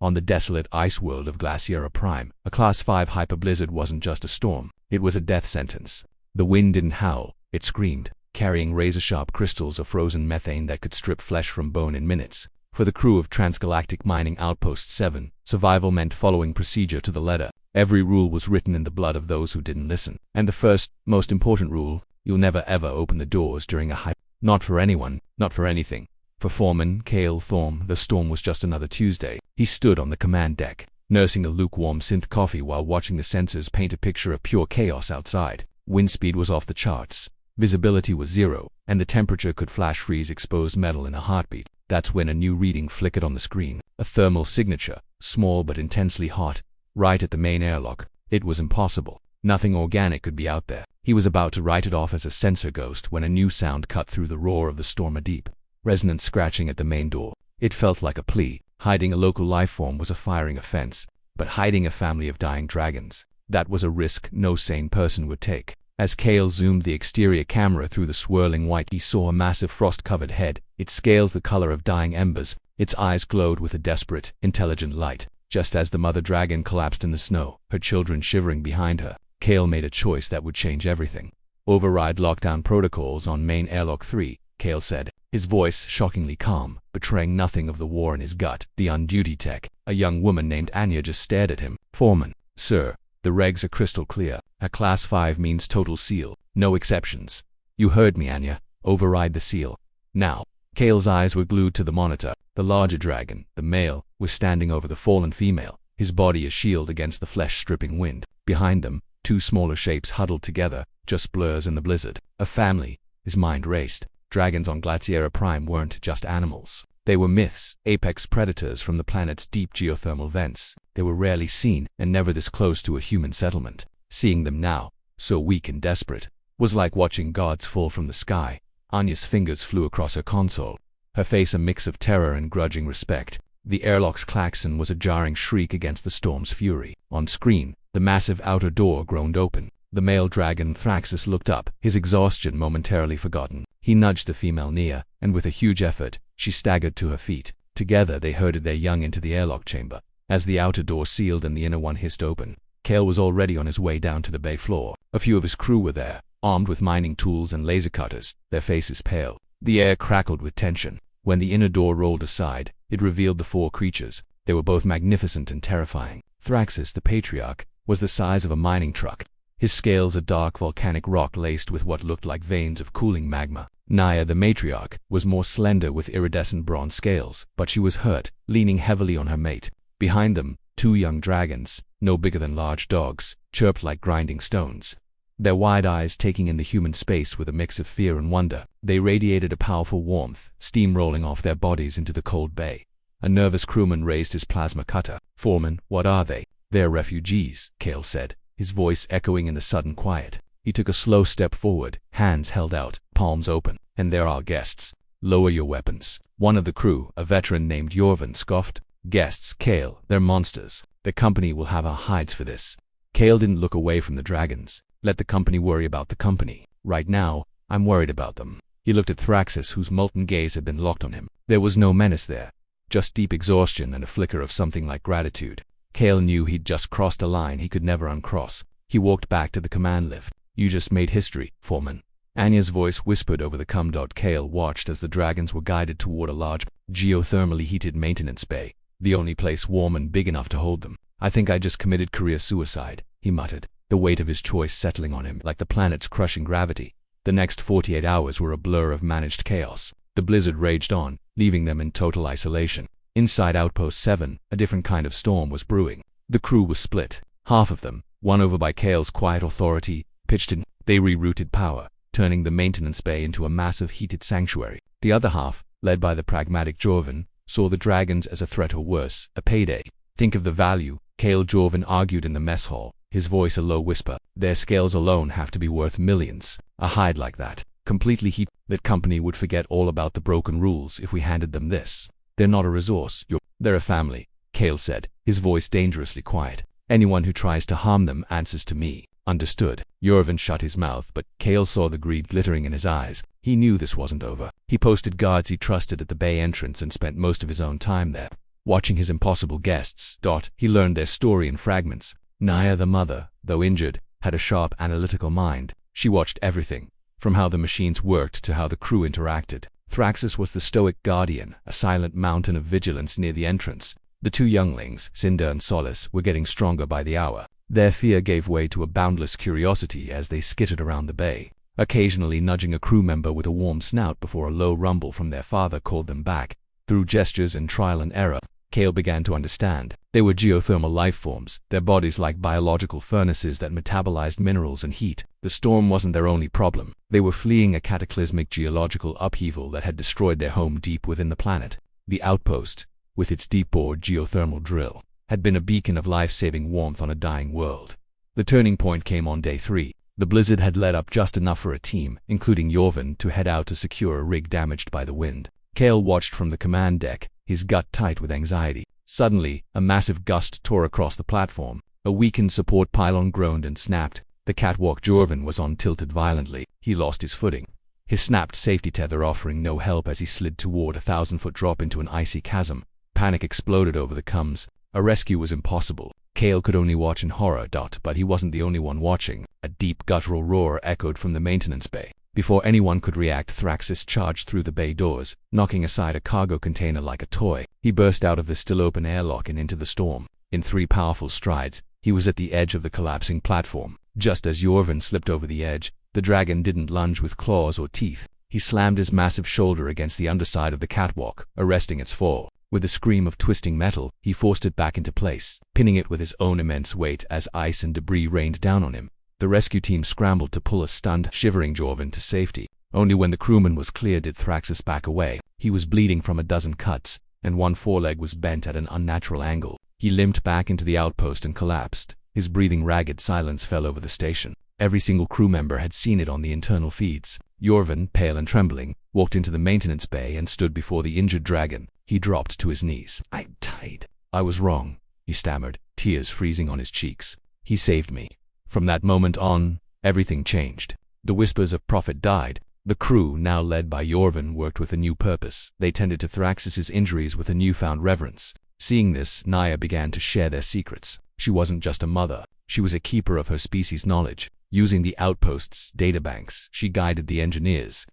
On the desolate ice world of Glaciera Prime, a Class 5 hyperblizzard wasn't just a storm, it was a death sentence. The wind didn't howl, it screamed, carrying razor-sharp crystals of frozen methane that could strip flesh from bone in minutes. For the crew of Transgalactic Mining Outpost 7, survival meant following procedure to the letter. Every rule was written in the blood of those who didn't listen. And the first, most important rule, you'll never ever open the doors during a hyper. Not for anyone, not for anything. For Foreman Cale Thorm, the storm was just another Tuesday. He stood on the command deck, nursing a lukewarm synth coffee while watching the sensors paint a picture of pure chaos outside. Wind speed was off the charts. Visibility was zero, and the temperature could flash freeze exposed metal in a heartbeat. That's when a new reading flickered on the screen. A thermal signature, small but intensely hot, right at the main airlock. It was impossible. Nothing organic could be out there. He was about to write it off as a sensor ghost when a new sound cut through the roar of the storm deep. Resonant scratching at the main door. It felt like a plea. Hiding a local lifeform was a firing offense, but hiding a family of dying dragons, that was a risk no sane person would take. As Cale zoomed the exterior camera through the swirling white, he saw a massive frost-covered head, its scales the color of dying embers. Its eyes glowed with a desperate, intelligent light. Just as the mother dragon collapsed in the snow, her children shivering behind her, Cale made a choice that would change everything. Override lockdown protocols on main airlock 3, Cale said, his voice shockingly calm, betraying nothing of the war in his gut. The on-duty tech, a young woman named Anya, just stared at him. Foreman, sir, the regs are crystal clear. A Class 5 means total seal, no exceptions. You heard me, Anya. Override the seal. Now. Cale's eyes were glued to the monitor. The larger dragon, the male, was standing over the fallen female, his body a shield against the flesh-stripping wind. Behind them, two smaller shapes huddled together, just blurs in the blizzard. A family. His mind raced. Dragons on Glaciera Prime weren't just animals. They were myths, apex predators from the planet's deep geothermal vents. They were rarely seen, and never this close to a human settlement. Seeing them now, so weak and desperate, was like watching gods fall from the sky. Anya's fingers flew across her console, her face a mix of terror and grudging respect. The airlock's klaxon was a jarring shriek against the storm's fury. On screen, the massive outer door groaned open. The male dragon Thraxus looked up, his exhaustion momentarily forgotten. He nudged the female near, and with a huge effort, she staggered to her feet. Together they herded their young into the airlock chamber. As the outer door sealed and the inner one hissed open, Cale was already on his way down to the bay floor. A few of his crew were there, armed with mining tools and laser cutters, their faces pale. The air crackled with tension. When the inner door rolled aside, it revealed the four creatures. They were both magnificent and terrifying. Thraxus, the patriarch, was the size of a mining truck, his scales a dark volcanic rock laced with what looked like veins of cooling magma. Naya, the matriarch, was more slender with iridescent bronze scales, but she was hurt, leaning heavily on her mate. Behind them, two young dragons, no bigger than large dogs, chirped like grinding stones. Their wide eyes taking in the human space with a mix of fear and wonder. They radiated a powerful warmth, steam rolling off their bodies into the cold bay. A nervous crewman raised his plasma cutter. Foreman, what are they? They're refugees, Cale said, his voice echoing in the sudden quiet. He took a slow step forward, hands held out, palms open. And they're our guests. Lower your weapons. One of the crew, a veteran named Youre, scoffed. Guests, Cale, they're monsters. The company will have our hides for this. Cale didn't look away from the dragons. Let the company worry about the company. Right now, I'm worried about them. He looked at Thraxus, whose molten gaze had been locked on him. There was no menace there, just deep exhaustion and a flicker of something like gratitude. Cale knew he'd just crossed a line he could never uncross. He walked back to the command lift. You just made history, Foreman. Anya's voice whispered over the com. Cale watched as the dragons were guided toward a large, geothermally heated maintenance bay, the only place warm and big enough to hold them. I think I just committed career suicide, he muttered, the weight of his choice settling on him like the planet's crushing gravity. The next 48 hours were a blur of managed chaos. The blizzard raged on, leaving them in total isolation. Inside Outpost 7, a different kind of storm was brewing. The crew was split. Half of them, won over by Cale's quiet authority, pitched in. They rerouted power, turning the maintenance bay into a massive heated sanctuary. The other half, led by the pragmatic Jorvin, saw the dragons as a threat or worse, a payday. Think of the value, Cale Jorvin argued in the mess hall, his voice a low whisper. Their scales alone have to be worth millions. A hide like that, completely heat, that company would forget all about the broken rules if we handed them this. They're not a resource, they're a family, Cale said, his voice dangerously quiet. Anyone who tries to harm them answers to me. Understood. Youre shut his mouth, but Cale saw the greed glittering in his eyes. He knew this wasn't over. He posted guards he trusted at the bay entrance and spent most of his own time there. watching his impossible guests. He learned their story in fragments. Naya, the mother, though injured, had a sharp analytical mind. She watched everything, from how the machines worked to how the crew interacted. Thraxis was the stoic guardian, a silent mountain of vigilance near the entrance. The two younglings, Cinder and Solace, were getting stronger by the hour. Their fear gave way to a boundless curiosity as they skittered around the bay, occasionally nudging a crew member with a warm snout before a low rumble from their father called them back. Through gestures and trial and error, Kale began to understand. They were geothermal life forms, their bodies like biological furnaces that metabolized minerals and heat. The storm wasn't their only problem. They were fleeing a cataclysmic geological upheaval that had destroyed their home deep within the planet. The outpost, with its deep-bored geothermal drill, had been a beacon of life-saving warmth on a dying world. The turning point came on day 3. The blizzard had let up just enough for a team, including Youre, to head out to secure a rig damaged by the wind. Kale watched from the command deck, his gut tight with anxiety. Suddenly, a massive gust tore across the platform. A weakened support pylon groaned and snapped. The catwalk Youre was on tilted violently. He lost his footing, his snapped safety tether offering no help as he slid toward a 1,000-foot drop into an icy chasm. Panic exploded over the comms. A rescue was impossible. Kale could only watch in horror. But he wasn't the only one watching. A deep guttural roar echoed from the maintenance bay. Before anyone could react, Thraxis charged through the bay doors, knocking aside a cargo container like a toy. He burst out of the still-open airlock and into the storm. In 3 powerful strides, he was at the edge of the collapsing platform. Just as Youre slipped over the edge, the dragon didn't lunge with claws or teeth. He slammed his massive shoulder against the underside of the catwalk, arresting its fall. With a scream of twisting metal, he forced it back into place, pinning it with his own immense weight as ice and debris rained down on him. The rescue team scrambled to pull a stunned, shivering Youre to safety. Only when the crewman was clear did Thraxis back away. He was bleeding from a dozen cuts, and one foreleg was bent at an unnatural angle. He limped back into the outpost and collapsed. His breathing ragged silence fell over the station. Every single crew member had seen it on the internal feeds. Youre, pale and trembling, walked into the maintenance bay and stood before the injured dragon. He dropped to his knees. "I died. I was wrong," he stammered, tears freezing on his cheeks. "He saved me." From that moment on, everything changed. The whispers of profit died. The crew, now led by Youre, worked with a new purpose. They tended to Thraxis's injuries with a newfound reverence. Seeing this, Naya began to share their secrets. She wasn't just a mother. She was a keeper of her species' knowledge. Using the outpost's databanks, she guided the engineers,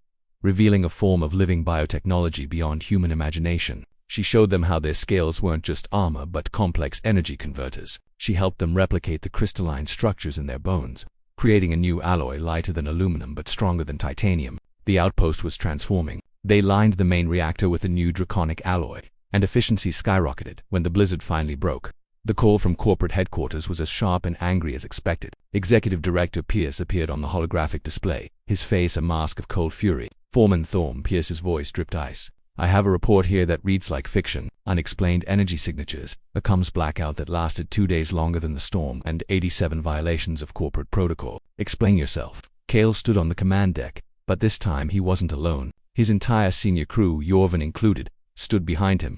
revealing a form of living biotechnology beyond human imagination. She showed them how their scales weren't just armor but complex energy converters. She helped them replicate the crystalline structures in their bones, creating a new alloy lighter than aluminum but stronger than titanium. The outpost was transforming. They lined the main reactor with a new draconic alloy, and efficiency skyrocketed. When the blizzard finally broke, the call from corporate headquarters was as sharp and angry as expected. Executive Director Pierce appeared on the holographic display, his face a mask of cold fury. "Foreman Thorm," Pierce's voice dripped ice. "I have a report here that reads like fiction. Unexplained energy signatures, a comms blackout that lasted 2 days longer than the storm, and 87 violations of corporate protocol. Explain yourself." Kale stood on the command deck, but this time he wasn't alone. His entire senior crew, Youre included, stood behind him.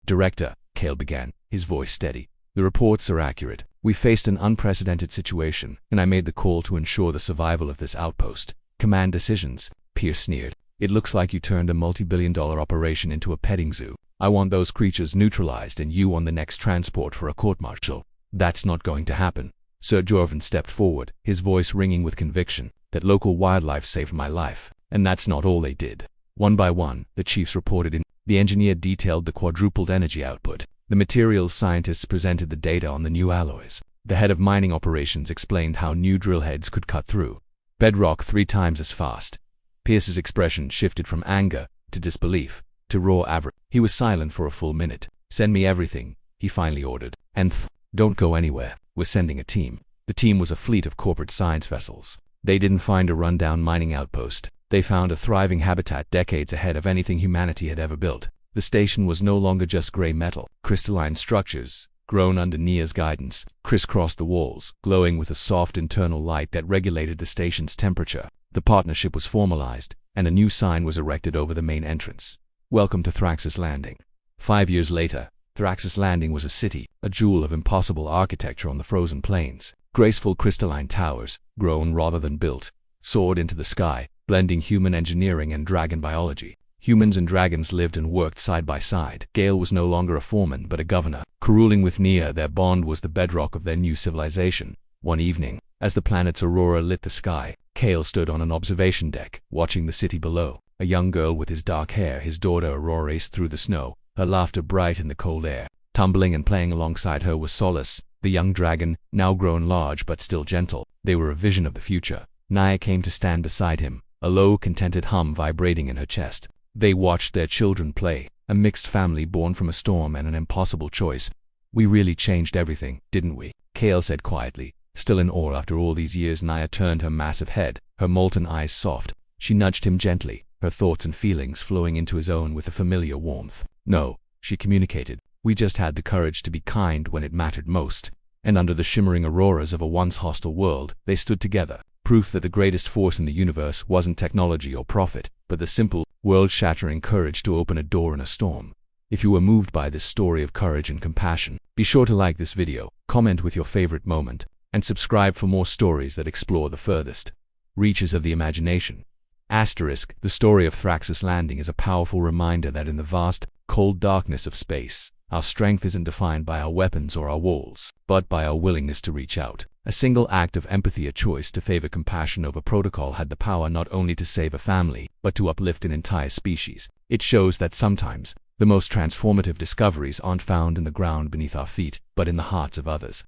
"Director," Kale began, his voice steady, "the reports are accurate. We faced an unprecedented situation, and I made the call to ensure the survival of this outpost." "Command decisions," Pierce sneered. "It looks like you turned a multi-billion-dollar operation into a petting zoo. I want those creatures neutralized and you on the next transport for a court-martial." "That's not going to happen." Sir Youre stepped forward, his voice ringing with conviction. "That local wildlife saved my life, and that's not all they did." One by one, the chiefs reported in. The engineer detailed the quadrupled energy output. The materials scientists presented the data on the new alloys. The head of mining operations explained how new drill heads could cut through bedrock 3 times as fast. Pierce's expression shifted from anger to disbelief to raw average. He was silent for a full minute. "Send me everything," he finally ordered. "And don't go anywhere. We're sending a team." The team was a fleet of corporate science vessels. They didn't find a rundown mining outpost. They found a thriving habitat decades ahead of anything humanity had ever built. The station was no longer just gray metal. Crystalline structures, grown under Nia's guidance, crisscrossed the walls, glowing with a soft internal light that regulated the station's temperature. The partnership was formalized, and a new sign was erected over the main entrance. "Welcome to Thraxis Landing." 5 years later, Thraxis Landing was a city, a jewel of impossible architecture on the frozen plains. Graceful crystalline towers, grown rather than built, soared into the sky, blending human engineering and dragon biology. Humans and dragons lived and worked side by side. Gale was no longer a foreman but a governor. Growling with Nia, their bond was the bedrock of their new civilization. One evening, as the planet's aurora lit the sky, Gale stood on an observation deck, watching the city below. A young girl with his dark hair, his daughter Aurora, raced through the snow, her laughter bright in the cold air. Tumbling and playing alongside her was Solace, the young dragon, now grown large but still gentle. They were a vision of the future. Nia came to stand beside him, a low, contented hum vibrating in her chest. They watched their children play, a mixed family born from a storm and an impossible choice. "We really changed everything, didn't we?" Gale said quietly. Still in awe after all these years, Nia turned her massive head, her molten eyes soft. She nudged him gently, her thoughts and feelings flowing into his own with a familiar warmth. "No," she communicated. "We just had the courage to be kind when it mattered most." And under the shimmering auroras of a once hostile world, they stood together. Proof that the greatest force in the universe wasn't technology or profit, but the simple, world-shattering courage to open a door in a storm. If you were moved by this story of courage and compassion, be sure to like this video, comment with your favorite moment, and subscribe for more stories that explore the furthest reaches of the imagination. Asterisk, the story of Thrax's landing is a powerful reminder that in the vast, cold darkness of space, our strength isn't defined by our weapons or our walls, but by our willingness to reach out. A single act of empathy, a choice to favor compassion over protocol, had the power not only to save a family, but to uplift an entire species. It shows that sometimes, the most transformative discoveries aren't found in the ground beneath our feet, but in the hearts of others.